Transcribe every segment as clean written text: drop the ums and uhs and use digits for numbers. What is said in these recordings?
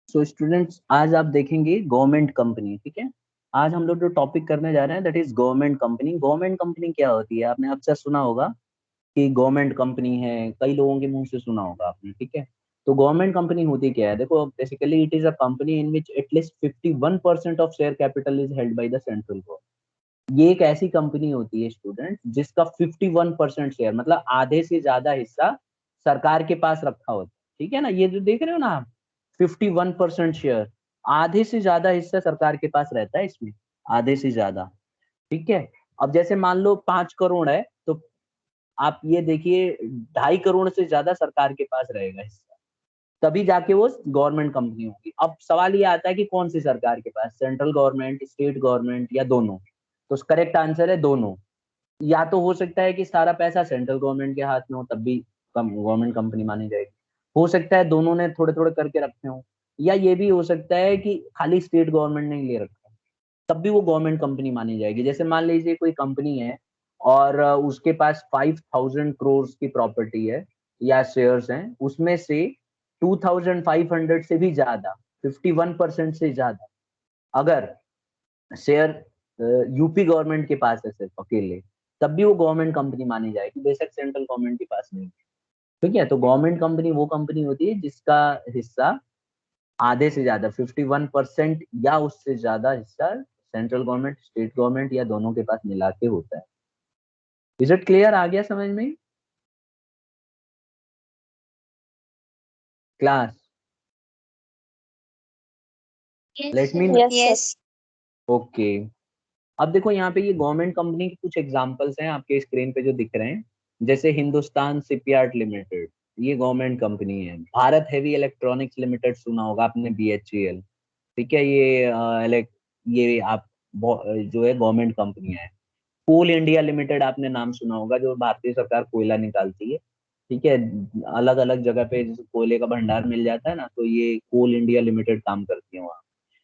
So students, आज आप देखेंगे गवर्नमेंट कंपनी। ठीक है, आज हम लोग जो टॉपिक करने जा रहे हैं that is government company. Government company क्या होती है? आपने अक्सर सुना होगा कि गवर्नमेंट कंपनी है, कई लोगों के मुंह से सुना होगा आपने। ठीक है, तो गवर्नमेंट कंपनी होती क्या है? देखो, basically it is a company in which at least 51% of share capital is held by the central government. ये एक ऐसी कंपनी होती है स्टूडेंट जिसका 51% शेयर, मतलब आधे से ज्यादा हिस्सा सरकार के पास रखा होता है। ठीक है ना, ये जो देख रहे हो ना आप, 51% शेयर, आधे से ज्यादा हिस्सा सरकार के पास रहता है इसमें, आधे से ज्यादा। ठीक है, अब जैसे मान लो 5 करोड़ है, तो आप ये देखिए 2.5 करोड़ से ज्यादा सरकार के पास रहेगा हिस्सा, तभी जाके वो गवर्नमेंट कंपनी होगी। अब सवाल ये आता है कि कौन सी सरकार के पास, सेंट्रल गवर्नमेंट, स्टेट गवर्नमेंट या दोनों? तो करेक्ट आंसर है दोनों। या तो हो सकता है कि सारा पैसा सेंट्रल गवर्नमेंट के हाथ में हो, तब भी गवर्नमेंट कंपनी मानी जाएगी। हो सकता है दोनों ने थोड़े थोड़े करके रखे हो, या ये भी हो सकता है कि खाली स्टेट गवर्नमेंट ने ही ले रखा है, तब भी वो गवर्नमेंट कंपनी मानी जाएगी। जैसे मान लीजिए कोई कंपनी है और उसके पास 5,000 करोड़ की प्रॉपर्टी है या शेयर्स हैं, उसमें से 2,500 से भी ज्यादा, 51% से ज्यादा अगर शेयर यूपी गवर्नमेंट के पास है सिर्फ अकेले, तब भी वो गवर्नमेंट कंपनी मानी जाएगी, बेशक सेंट्रल गवर्नमेंट के पास नहीं। ठीक है, तो गवर्नमेंट कंपनी वो कंपनी होती है जिसका हिस्सा आधे से ज्यादा, 51% या उससे ज्यादा हिस्सा सेंट्रल गवर्नमेंट, स्टेट गवर्नमेंट या दोनों के पास मिला के होता है। Is it clear? आ गया समझ में class? Let me Yes. Okay. अब देखो यहाँ पे ये गवर्नमेंट कंपनी के कुछ एग्जांपल्स हैं आपके स्क्रीन पे जो दिख रहे हैं। जैसे हिंदुस्तान शिपयार्ड लिमिटेड, ये गवर्नमेंट कंपनी है। भारत हेवी इलेक्ट्रॉनिक्स लिमिटेड, सुना होगा आपने, BHEL। ठीक है, ये आप जो है गवर्नमेंट कंपनी है। कोल इंडिया लिमिटेड आपने नाम सुना होगा, जो भारतीय सरकार कोयला निकालती है। ठीक है, अलग अलग जगह पे जैसे कोयले का भंडार मिल जाता है ना, तो ये कोल इंडिया लिमिटेड काम करती है वहाँ।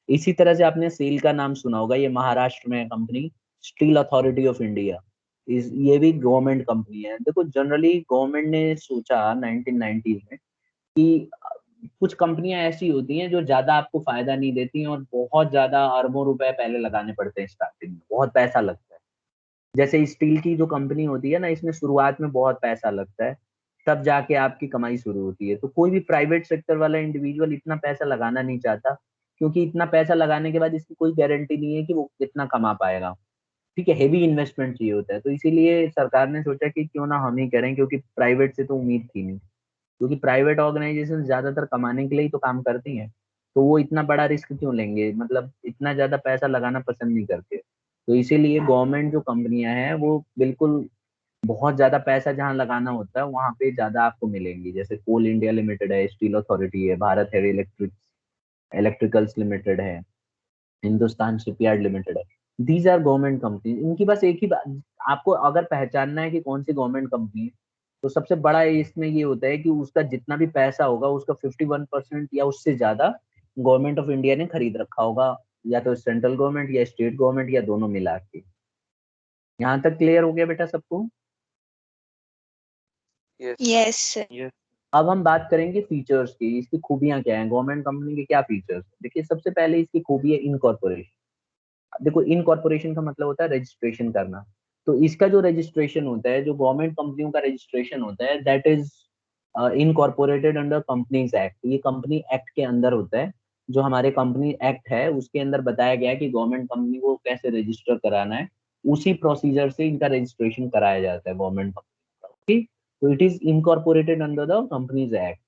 इसी तरह से आपने सेल का नाम सुना होगा, ये महाराष्ट्र में है company, steel authority of India. इस ये भी गवर्नमेंट कंपनी है। देखो, जनरली गवर्नमेंट ने सोचा 1990 में कि कुछ कंपनियां ऐसी होती हैं जो ज्यादा आपको फायदा नहीं देती हैं और बहुत ज्यादा अरबों रुपए पहले लगाने पड़ते हैं, स्टार्टिंग में बहुत पैसा लगता है। जैसे स्टील की जो कंपनी होती है ना, इसमें शुरुआत में बहुत पैसा लगता है, तब जाके आपकी कमाई शुरू होती है। तो कोई भी प्राइवेट सेक्टर वाला इंडिविजुअल इतना पैसा लगाना नहीं चाहता, क्योंकि इतना पैसा लगाने के बाद इसकी कोई गारंटी नहीं है कि वो कितना कमा पाएगा। ठीक है, हेवी इन्वेस्टमेंट चाहिए होता है। तो इसीलिए सरकार ने सोचा कि क्यों ना हम ही करें, क्योंकि प्राइवेट से तो उम्मीद थी नहीं, क्योंकि प्राइवेट ऑर्गेनाइजेशन ज्यादातर कमाने के लिए ही तो काम करती हैं। तो वो इतना बड़ा रिस्क क्यों लेंगे, मतलब इतना ज्यादा पैसा लगाना पसंद नहीं करते। तो इसीलिए गवर्नमेंट जो कंपनियां हैं वो बिल्कुल बहुत ज्यादा पैसा जहां लगाना होता है वहां पे ज्यादा आपको मिलेंगी। जैसे कोल इंडिया लिमिटेड है, स्टील अथॉरिटी है, भारत हेवी इलेक्ट्रिकल्स लिमिटेड है, हिंदुस्तान शिपयार्ड लिमिटेड है। These are government company. इनकी बस एक ही बात, आपको अगर पहचानना है कि कौन सी गवर्नमेंट कंपनी है, तो सबसे बड़ा इसमें ये होता है कि उसका जितना भी पैसा होगा उसका 51% या उससे ज्यादा गवर्नमेंट ऑफ इंडिया ने खरीद रखा होगा, या तो सेंट्रल गवर्नमेंट या स्टेट गवर्नमेंट या दोनों मिला के। यहाँ तक क्लियर हो गया बेटा सबको? Yes. अब हम बात करेंगे फीचर्स की, इसकी खूबियां क्या हैं, गवर्नमेंट कंपनी के क्या फीचर्स। देखिए, सबसे पहले इसकी खूबी है इनकॉर्पोरेशन। देखो, इनकॉर्पोरेशन का मतलब होता है रजिस्ट्रेशन करना। तो इसका जो रजिस्ट्रेशन होता है, जो गवर्नमेंट कंपनियों का रजिस्ट्रेशन होता है, that is incorporated under companies act. ये कंपनी एक्ट के अंदर होता है। जो हमारे कंपनी एक्ट है उसके अंदर बताया गया है कि गवर्नमेंट कंपनी को कैसे रजिस्टर कराना है, उसी प्रोसीजर से इनका रजिस्ट्रेशन कराया जाता है गवर्नमेंट कंपनी का। ठीक, तो it is incorporated under the companies act.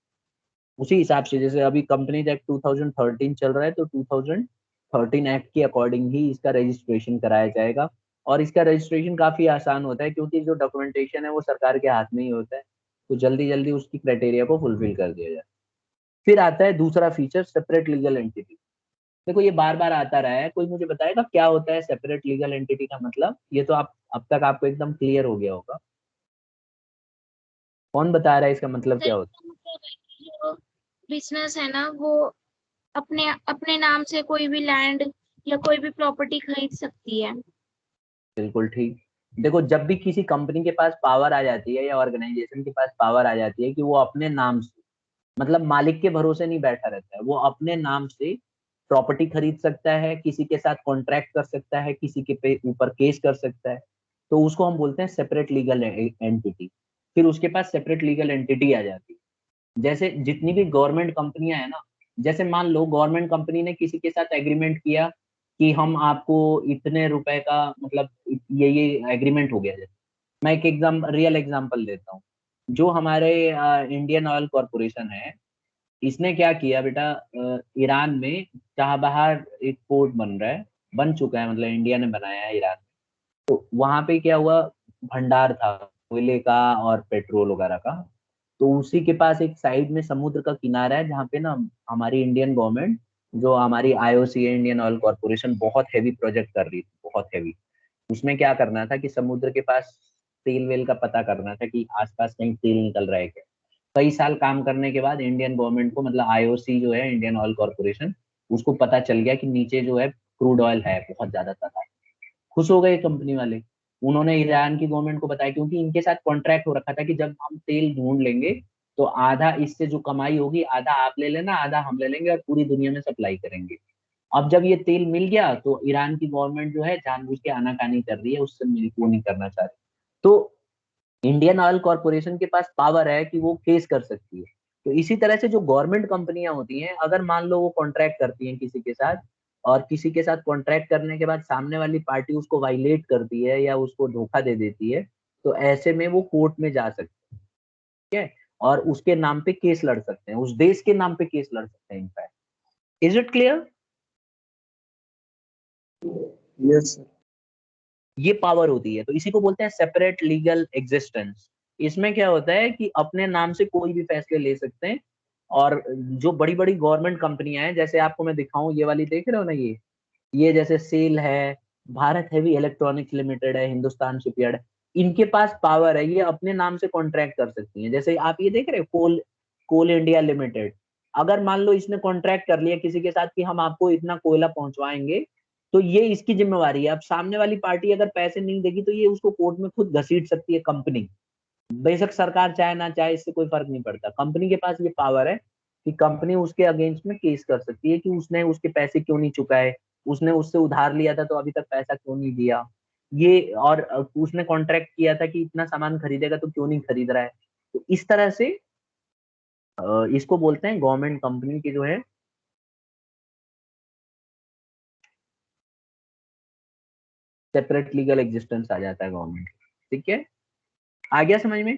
उसी हिसाब से जैसे अभी कंपनीज एक्ट 2013 चल रहा है, तो 2013 एक्ट के अकॉर्डिंग ही इसका रजिस्ट्रेशन कराया जाएगा। और इसका रजिस्ट्रेशन काफी आसान होता है, क्योंकि जो डॉक्यूमेंटेशन है वो सरकार के हाथ में ही होता है, तो जल्दी जल्दी उसकी क्राइटेरिया को फुलफिल कर दिया जाए। फिर आता है दूसरा फीचर, सेपरेट लीगल एंटिटी। देखो, ये बार बार आता रहा है, कोई मुझे बताएगा क्या होता है सेपरेट लीगल एंटिटी का मतलब? ये तो आप अब तक आपको एकदम क्लियर हो गया होगा। कौन बता रहा है इसका मतलब सर, क्या होता इसका मतलब है कि जो बिजनेस है ना, वो अपने अपने नाम से कोई भी लैंड या कोई भी प्रॉपर्टी खरीद सकती है। है? बिल्कुल ठीक। देखो, जब भी किसी कंपनी के पास पावर आ जाती है या ऑर्गेनाइजेशन के पास पावर आ जाती है कि वो अपने नाम से मतलब मालिक के भरोसे नहीं बैठा रहता है, वो अपने नाम से प्रॉपर्टी खरीद सकता है, किसी के साथ कॉन्ट्रैक्ट कर सकता है, किसी के पे ऊपर केस कर सकता है। तो उसको हम बोलते हैं सेपरेट लीगल एंटिटी। फिर उसके पास सेपरेट लीगल एंटिटी आ जाती है। जैसे जितनी भी गवर्नमेंट कंपनियां है ना, जैसे मान लो गवर्नमेंट कंपनी ने किसी के साथ एग्रीमेंट किया कि हम आपको इतने रुपए का, मतलब ये एग्रीमेंट हो गया। जैसे मैं एक रियल एग्जांपल देता हूँ। जो हमारे इंडियन ऑयल कॉरपोरेशन है, इसने क्या किया बेटा, ईरान में चाबहार एक पोर्ट बन रहा है, बन चुका है, मतलब इंडिया ने बनाया है ईरान। तो वहां पे क्या हुआ, भंडार था कोयले का और पेट्रोल वगैरह का। तो उसी के पास एक साइड में समुद्र का किनारा है, जहाँ पे ना हमारी इंडियन गवर्नमेंट, जो हमारी आईओसी है, इंडियन ऑयल कॉरपोरेशन, बहुत हैवी प्रोजेक्ट कर रही थी, बहुत हैवी। उसमें क्या करना था कि समुद्र के पास तेल वेल का पता करना था कि आसपास कहीं तेल निकल रहा है क्या। कई साल काम करने के बाद इंडियन गवर्नमेंट को, मतलब आईओसी जो है, इंडियन ऑयल कॉरपोरेशन, उसको पता चल गया कि नीचे जो है क्रूड ऑयल है बहुत ज्यादा तादाद। खुश हो गए कंपनी वाले। उन्होंने ईरान की गवर्नमेंट को बताया, क्योंकि इनके साथ कॉन्ट्रैक्ट हो रखा था कि जब हम तेल ढूंढ लेंगे तो आधा इससे जो कमाई होगी, आधा आप ले लेना, आधा हम ले लेंगे, और पूरी दुनिया में सप्लाई करेंगे। अब जब ये तेल मिल गया तो ईरान की गवर्नमेंट जो है जानबूझ के आनाकानी कर रही है, उससे वो नहीं करना चाह रही। तो इंडियन ऑयल कॉरपोरेशन के पास पावर है कि वो केस कर सकती है। तो इसी तरह से जो गवर्नमेंट कंपनियां होती हैं, अगर मान लो वो कॉन्ट्रैक्ट करती हैं किसी के साथ, और किसी के साथ कॉन्ट्रैक्ट करने के बाद सामने वाली पार्टी उसको वायलेट करती है या उसको धोखा दे देती है, तो ऐसे में वो कोर्ट में जा सकती है और उसके नाम पे केस लड़ सकते हैं, उस देश के नाम पे केस लड़ सकते हैं in fact. Is it clear? Yes sir. ये पावर होती है, तो इसी को बोलते हैं सेपरेट लीगल एग्जिस्टेंस। इसमें क्या होता है कि अपने नाम से कोई भी फैसले ले सकते हैं। और जो बड़ी बड़ी गवर्नमेंट कंपनियां हैं, जैसे आपको मैं दिखाऊं, ये वाली देख रहे हो ना, ये जैसे सेल है, भारत हेवी इलेक्ट्रॉनिक्स लिमिटेड है, हिंदुस्तान शिपयार्ड है, इनके पास पावर है, ये अपने नाम से कॉन्ट्रैक्ट कर सकती हैं। जैसे आप ये देख रहे हो, कोल कोल इंडिया लिमिटेड। अगर मान लो इसने कॉन्ट्रैक्ट कर लिया किसी के साथ कि हम आपको इतना कोयला पहुंचवाएंगे, तो ये इसकी जिम्मेवारी है। अब सामने वाली पार्टी अगर पैसे नहीं देगी तो ये उसको कोर्ट में खुद घसीट सकती है, कंपनी। बेशक सरकार चाहे ना चाहे, इससे कोई फर्क नहीं पड़ता, कंपनी के पास ये पावर है कि कंपनी उसके अगेंस्ट में केस कर सकती है कि उसने उसके पैसे क्यों नहीं चुकाए, उसने उससे उधार लिया था तो अभी तक पैसा क्यों नहीं दिया, ये, और उसने कॉन्ट्रैक्ट किया था कि इतना सामान खरीदेगा तो क्यों नहीं खरीद रहा है। तो इस तरह से इसको बोलते हैं गवर्नमेंट कंपनी की जो है सेपरेट लीगल एग्जिस्टेंस आ जाता है गवर्नमेंट। ठीक है, आ गया समझ में?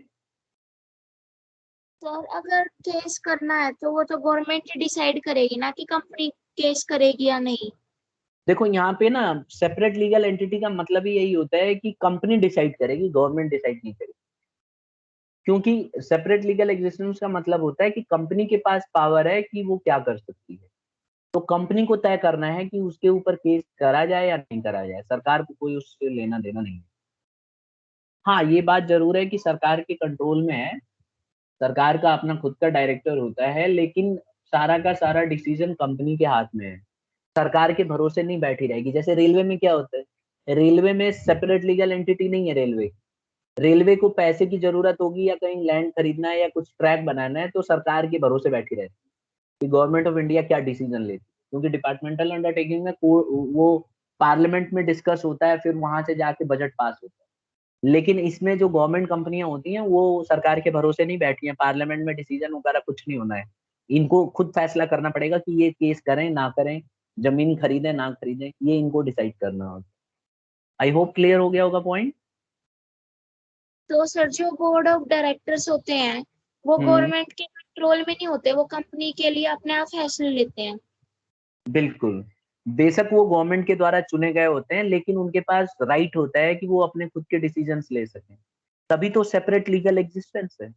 सर अगर केस करना है तो वो तो गवर्नमेंट ही डिसाइड करेगी ना कि कंपनी केस करेगी या नहीं। देखो यहाँ पे ना, सेपरेट लीगल एंटिटी का मतलब ही यही होता है कि कंपनी डिसाइड करेगी, गवर्नमेंट डिसाइड नहीं करेगी। क्योंकि सेपरेट लीगल एग्जिस्टेंस का मतलब होता है कि कंपनी के पास पावर है कि वो क्या कर सकती है। तो कंपनी को तय करना है कि उसके ऊपर केस करा जाए या नहीं करा जाए, सरकार को कोई उससे लेना देना नहीं है। हाँ, ये बात जरूर है कि सरकार के कंट्रोल में है, सरकार का अपना खुद का डायरेक्टर होता है, लेकिन सारा का सारा डिसीजन कंपनी के हाथ में है। सरकार के भरोसे नहीं बैठी रहेगी। जैसे रेलवे में क्या होता है, रेलवे में सेपरेट लीगल एंटिटी नहीं है। रेलवे को पैसे की जरूरत होगी या कहीं लैंड खरीदना है या कुछ ट्रैक बनाना है, तो सरकार के भरोसे बैठी रहती है कि गवर्नमेंट ऑफ इंडिया क्या डिसीजन लेती है। क्योंकि डिपार्टमेंटल अंडरटेकिंग में वो पार्लियामेंट में डिस्कस होता है, फिर वहां से जाके बजट पास होता है। लेकिन इसमें जो गवर्नमेंट कंपनियां होती हैं वो सरकार के भरोसे नहीं बैठी हैं, पार्लियामेंट में डिसीजन वगैरह कुछ नहीं होना है। इनको खुद फैसला करना पड़ेगा कि ये केस करें ना करें, जमीन खरीदें ना खरीदें, ये इनको डिसाइड करना होगा। आई होप क्लियर हो गया होगा पॉइंट। तो सर जो बोर्ड ऑफ डायरेक्टर्स होते हैं वो हम्म, गवर्नमेंट के कंट्रोल में नहीं होते, वो कंपनी के लिए अपने आप फैसले लेते हैं। बिल्कुल। बेशक वो गवर्नमेंट के द्वारा चुने गए होते हैं, लेकिन उनके पास राइट होता है कि वो अपने खुद के डिसीजंस ले सकें। तभी तो सेपरेट लीगल एग्जिस्टेंस है।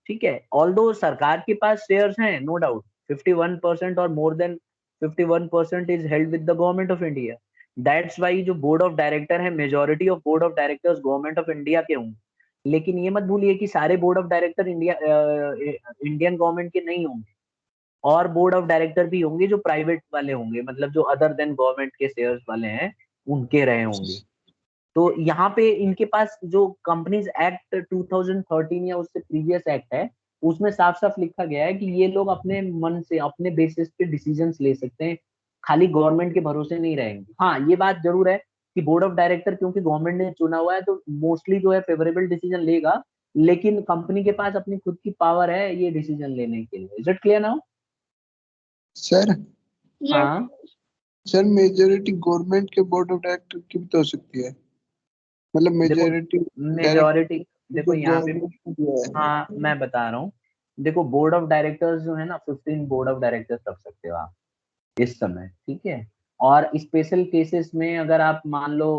ठीक है, ऑल्दो सरकार के पास शेयर्स हैं, नो डाउट, 51% और more than 51% is held with the government of India. That's why जो बोर्ड ऑफ डायरेक्टर है, majority of board of directors government of India के होंगे। लेकिन ये मत भूलिए कि सारे board of director Indian government के नहीं होंगे। और बोर्ड ऑफ डायरेक्टर भी होंगे जो प्राइवेट वाले होंगे, मतलब जो अदर देन गवर्नमेंट के शेयर्स वाले हैं, उनके रहे होंगे। तो यहाँ पे इनके पास जो कंपनीज एक्ट 2013 या उससे प्रीवियस एक्ट है, उसमें साफ साफ लिखा गया है कि ये लोग अपने मन से अपने बेसिस पे डिसीजंस ले सकते हैं, खाली गवर्नमेंट के भरोसे नहीं रहेंगे। हाँ ये बात जरूर है कि बोर्ड ऑफ डायरेक्टर क्योंकि गवर्नमेंट ने चुना हुआ है तो मोस्टली जो है फेवरेबल डिसीजन लेगा, लेकिन कंपनी के पास अपनी खुद की पावर है ये डिसीजन लेने के लिए। Is it clear now? Sir yes. हाँ सर मेजोरिटी गवर्नमेंट के बोर्ड ऑफ डायरेक्टर की भी तो हो सकती है, मतलब देखो, मेजोरिटी डायरेक्टर मेजोरिटी देखो जो यहाँ पे, गवर्नमेंट को दिया है। हाँ मैं बता रहा हूँ। देखो बोर्ड ऑफ डायरेक्टर्स जो है ना, 15 बोर्ड ऑफ डायरेक्टर्स रख सकते हो आप इस समय, ठीक है। और स्पेशल केसेस में अगर आप मान लो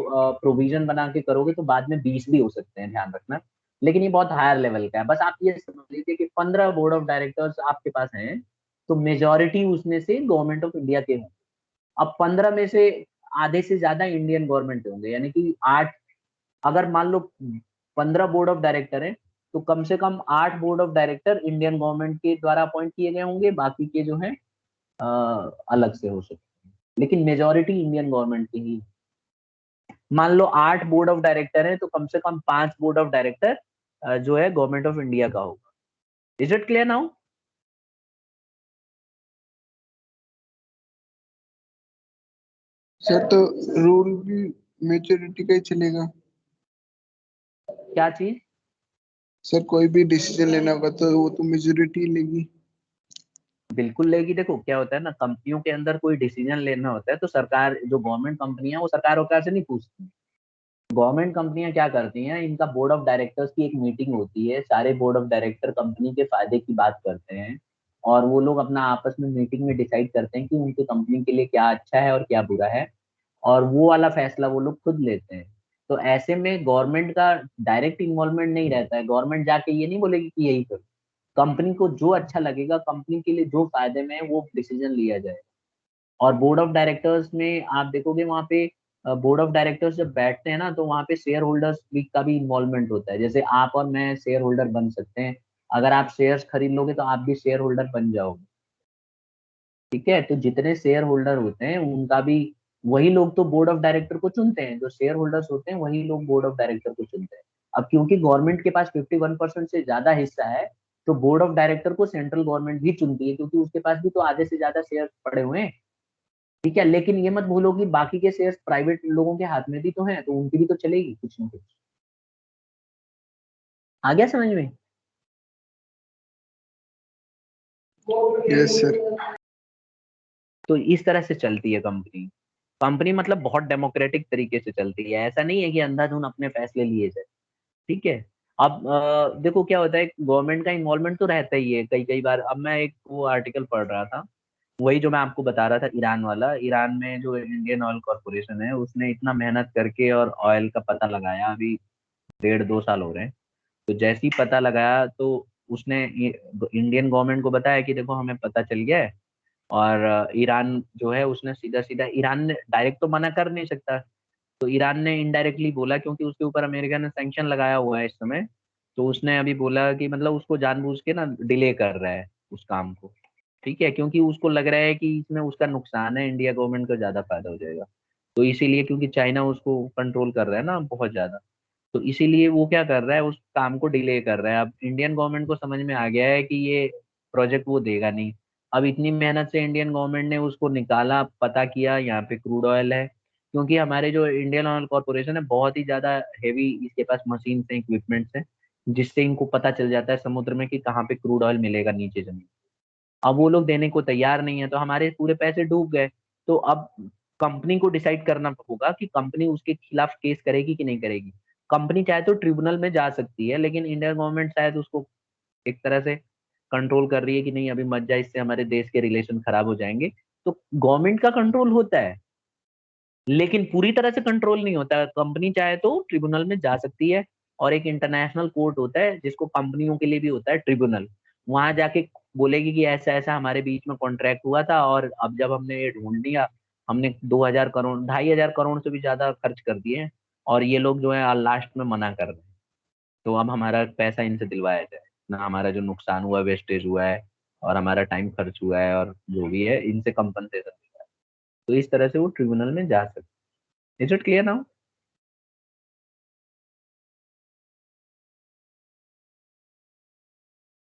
प्रोविजन बना के करोगे तो बाद में 20 भी हो सकते हैं, ध्यान रखना। लेकिन ये बहुत हायर लेवल का है। बस आप ये समझ लीजिए कि 15 बोर्ड ऑफ डायरेक्टर्स आपके पास हैं, तो मेजोरिटी उसमें से गवर्नमेंट ऑफ इंडिया के होंगे। अब 15 में से आधे से ज्यादा इंडियन गवर्नमेंट के होंगे, यानी कि 8, अगर मान लो 15 बोर्ड ऑफ डायरेक्टर हैं तो कम से कम 8 board of director Indian government के द्वारा अपॉइंट किए गए होंगे, बाकी के जो है अलग से हो सकते हैं, लेकिन मेजोरिटी इंडियन गवर्नमेंट की ही। मान लो 8 बोर्ड ऑफ डायरेक्टर है तो कम से कम 5 बोर्ड ऑफ डायरेक्टर जो है गवर्नमेंट ऑफ इंडिया का होगा। Is it clear now? Sir तो रूल भी मेजोरिटी का ही चलेगा। क्या चीज? सर कोई भी डिसीजन लेना होगा तो वो तो मेजोरिटी लेगी। बिल्कुल लेगी। देखो क्या होता है ना, कंपनियों के अंदर कोई डिसीजन लेना होता है तो सरकार, जो गवर्नमेंट कंपनी है वो सरकार वरकार से नहीं पूछती। गवर्नमेंट कंपनियां क्या करती हैं, इनका बोर्ड ऑफ डायरेक्टर्स की एक मीटिंग होती है, सारे बोर्ड ऑफ डायरेक्टर कंपनी के फायदे की बात करते हैं और वो लोग अपना आपस में मीटिंग में डिसाइड करते हैं कि उनकी कंपनी के लिए क्या अच्छा है और क्या बुरा है, और वो वाला फैसला वो लोग खुद लेते हैं। तो ऐसे में गवर्नमेंट का डायरेक्ट इन्वॉल्वमेंट नहीं रहता है, गवर्नमेंट जाके ये नहीं बोलेगी कि यही करो। कंपनी को जो अच्छा लगेगा, कंपनी के लिए जो फायदे में है वो डिसीजन लिया जाए। और बोर्ड ऑफ डायरेक्टर्स में आप देखोगे वहां पे, बोर्ड ऑफ डायरेक्टर्स जब बैठते हैं ना तो वहां पे शेयर होल्डर्स भी का भी इन्वॉल्वमेंट होता है। जैसे आप और मैं शेयर होल्डर बन सकते हैं, अगर आप शेयर्स खरीद लोगे तो आप भी शेयर होल्डर बन जाओगे, ठीक है। तो जितने शेयर होल्डर होते हैं उनका भी, वही लोग तो बोर्ड ऑफ डायरेक्टर को चुनते हैं, जो शेयर होल्डर्स होते हैं वही लोग बोर्ड ऑफ डायरेक्टर को चुनते हैं। अब क्योंकि गवर्नमेंट के पास 51% से ज्यादा हिस्सा है, तो बोर्ड ऑफ डायरेक्टर को सेंट्रल गवर्नमेंट भी चुनती है, क्योंकि उसके पास भी तो आधे से ज्यादा शेयर पड़े हुए हैं, ठीक है। लेकिन ये मत भूलो कि बाकी के शेयर्स प्राइवेट लोगों के हाथ में भी तो हैं, तो उनकी भी तो चलेगी कुछ ना कुछ। आ गया समझ में? Yes sir. तो इस तरह से चलती है कंपनी। कंपनी मतलब बहुत डेमोक्रेटिक तरीके से चलती है, ऐसा नहीं है कि अंधाधुन अपने फैसले लिए जाए, ठीक है। अब देखो क्या होता है, गवर्नमेंट का इन्वॉल्वमेंट तो रहता ही है कई कई बार। अब मैं एक वो आर्टिकल पढ़ रहा था, वही जो मैं आपको बता रहा था ईरान वाला। ईरान में जो इंडियन ऑयल कॉर्पोरेशन है उसने इतना मेहनत करके और ऑयल का पता लगाया, अभी 1.5-2 साल हो रहे हैं। तो जैसे ही पता लगाया तो उसने इंडियन गवर्नमेंट को बताया कि देखो हमें पता चल गया है। और ईरान जो है उसने सीधा सीधा, ईरान ने डायरेक्ट तो मना कर नहीं सकता, तो ईरान ने इनडायरेक्टली बोला, क्योंकि उसके ऊपर अमेरिका ने सैंक्शन लगाया हुआ है इस समय। तो उसने अभी बोला कि मतलब उसको जानबूझ के ना डिले कर रहा है उस काम को, ठीक है, क्योंकि उसको लग रहा है कि इसमें उसका नुकसान है, इंडिया गवर्नमेंट को ज्यादा फायदा हो जाएगा। तो इसीलिए, क्योंकि चाइना उसको कंट्रोल कर रहा है ना बहुत ज्यादा, तो इसीलिए वो क्या कर रहा है, उस काम को डिले कर रहा है। अब इंडियन गवर्नमेंट को समझ में आ गया है कि ये प्रोजेक्ट वो देगा नहीं। अब इतनी मेहनत से इंडियन गवर्नमेंट ने उसको निकाला, पता किया यहाँ पे क्रूड ऑयल है, क्योंकि हमारे जो इंडियन ऑयल कॉर्पोरेशन है बहुत ही ज्यादा हेवी, इसके पास मशीन है, इक्विपमेंट्स है, जिससे इनको पता चल जाता है समुद्र में कि कहाँ पे क्रूड ऑयल मिलेगा नीचे जमीन। अब वो लोग देने को तैयार नहीं है तो हमारे पूरे पैसे डूब गए। तो अब कंपनी को डिसाइड करना होगा कि कंपनी उसके खिलाफ केस करेगी कि नहीं करेगी। कंपनी चाहे तो ट्रिब्यूनल में जा सकती है, लेकिन इंडियन गवर्नमेंट शायद उसको एक तरह से कंट्रोल कर रही है कि नहीं अभी मत जा, इससे हमारे देश के रिलेशन खराब हो जाएंगे। तो गवर्नमेंट का कंट्रोल होता है, लेकिन पूरी तरह से कंट्रोल नहीं होता। कंपनी चाहे तो ट्रिब्यूनल में जा सकती है, और एक इंटरनेशनल कोर्ट होता है जिसको कंपनियों के लिए भी होता है, ट्रिब्यूनल। वहां जाके बोलेगी कि ऐसा ऐसा हमारे बीच में कॉन्ट्रैक्ट हुआ था, और अब जब हमने ये ढूंढ लिया, हमने 2,000 करोड़ 2,500 करोड़ से भी ज्यादा खर्च कर दिए हैं, और ये लोग जो है लास्ट में मना कर रहे हैं, तो अब हमारा पैसा इनसे दिलवाया जाए ना, हमारा जो नुकसान हुआ, वेस्टेज हुआ है, और हमारा टाइम खर्च हुआ है, और जो भी है इनसे कंपनसेशन। तो इस तरह से वो ट्रिब्यूनल में जा सकते। Is it clear now?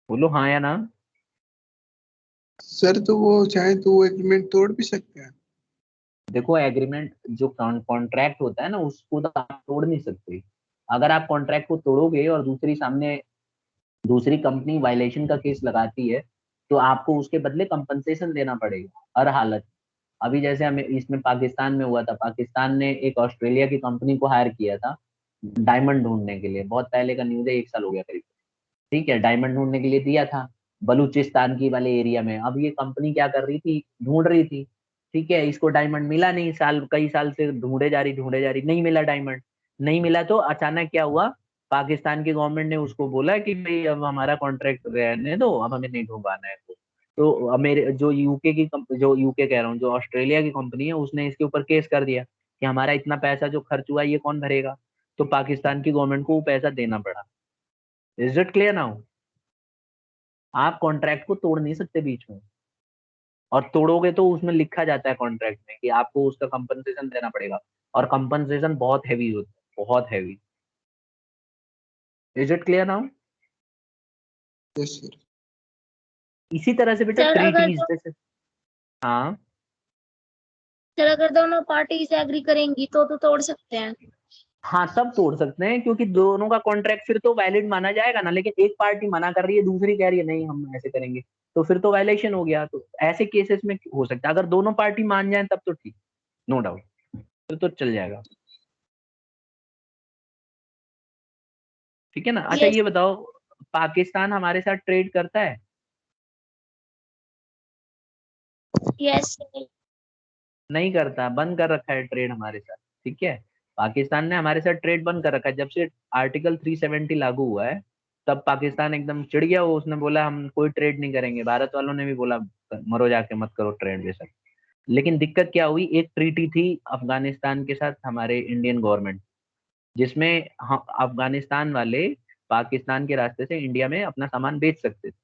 बोलो हाँ या ना। सर तो वो चाहे तो वो एग्रीमेंट तोड़ भी सकते हैं। देखो एग्रीमेंट जो कॉन्ट्रैक्ट होता है ना उसको तो आप तोड़ नहीं सकते। अगर आप कॉन्ट्रैक्ट को तोड़ोगे और दूसरी कंपनी वायलेशन का केस लगाती है तो आपको उसके बदले कंपनसेशन देना पड़ेगा हर हालत। अभी जैसे हमें इसमें पाकिस्तान में हुआ था, पाकिस्तान ने एक ऑस्ट्रेलिया की कंपनी को हायर किया था डायमंड ढूंढने के लिए। बहुत पहले का न्यूज़ है, 1 साल हो गया करीब। ठीक है, डायमंड ढूंढने के लिए दिया था बलूचिस्तान की वाले एरिया में। अब ये कंपनी क्या कर रही थी, ढूंढ रही थी। ठीक है, इसको डायमंड मिला नहीं, कई साल से ढूंढे जा रही, नहीं मिला डायमंड। नहीं मिला तो अचानक क्या हुआ, पाकिस्तान की गवर्नमेंट ने उसको बोला कि भाई अब हमारा कॉन्ट्रैक्ट रहने दो, अब हमें नहीं ढूंढवाना है। तो अब मेरे जो यूके कह रहा हूँ, जो ऑस्ट्रेलिया की कंपनी है उसने इसके ऊपर केस कर दिया कि हमारा इतना पैसा जो खर्च हुआ ये कौन भरेगा। तो पाकिस्तान की गवर्नमेंट को वो पैसा देना पड़ा। Is it clear now? आप कॉन्ट्रैक्ट को तोड़ नहीं सकते बीच में, और तोड़ोगे तो उसमें लिखा जाता है कॉन्ट्रैक्ट में कि आपको उसका कंपनसेशन देना पड़ेगा। और कंपनसेशन बहुत हैवी होता है, बहुत heavy. Is it clear now? Yes sir. इसी तरह से बेटा सर अगर ट्रीटीज जैसे। हाँ। दोनों पार्टीज एग्री करेंगी तो तोड़ सकते हैं। हाँ तब तोड़ सकते हैं, क्योंकि दोनों का कॉन्ट्रैक्ट फिर तो वैलिड माना जाएगा ना। लेकिन एक पार्टी मना कर रही है, दूसरी कह रही है नहीं हम ऐसे करेंगे, तो फिर तो वायलेशन हो गया। तो ऐसे केसेस में हो सकता है, अगर दोनों पार्टी मान जाए तब तो ठीक, नो डाउट, फिर तो चल जाएगा। ठीक है ना। अच्छा यस। ये बताओ, पाकिस्तान हमारे साथ ट्रेड करता है? यस। नहीं करता, बंद कर रखा है ट्रेड हमारे साथ। ठीक है, पाकिस्तान ने हमारे साथ ट्रेड बंद कर रखा है जब से आर्टिकल 370 लागू हुआ है। तब पाकिस्तान एकदम चिढ़ गया, वो उसने बोला हम कोई ट्रेड नहीं करेंगे। भारत वालों ने भी बोला मरो जाके, मत करो ट्रेड ये सब। लेकिन दिक्कत क्या हुई, एक ट्रीटी थी अफगानिस्तान के साथ हमारे इंडियन गवर्नमेंट, जिसमें अफगानिस्तान वाले पाकिस्तान के रास्ते से इंडिया में अपना सामान बेच सकते थे।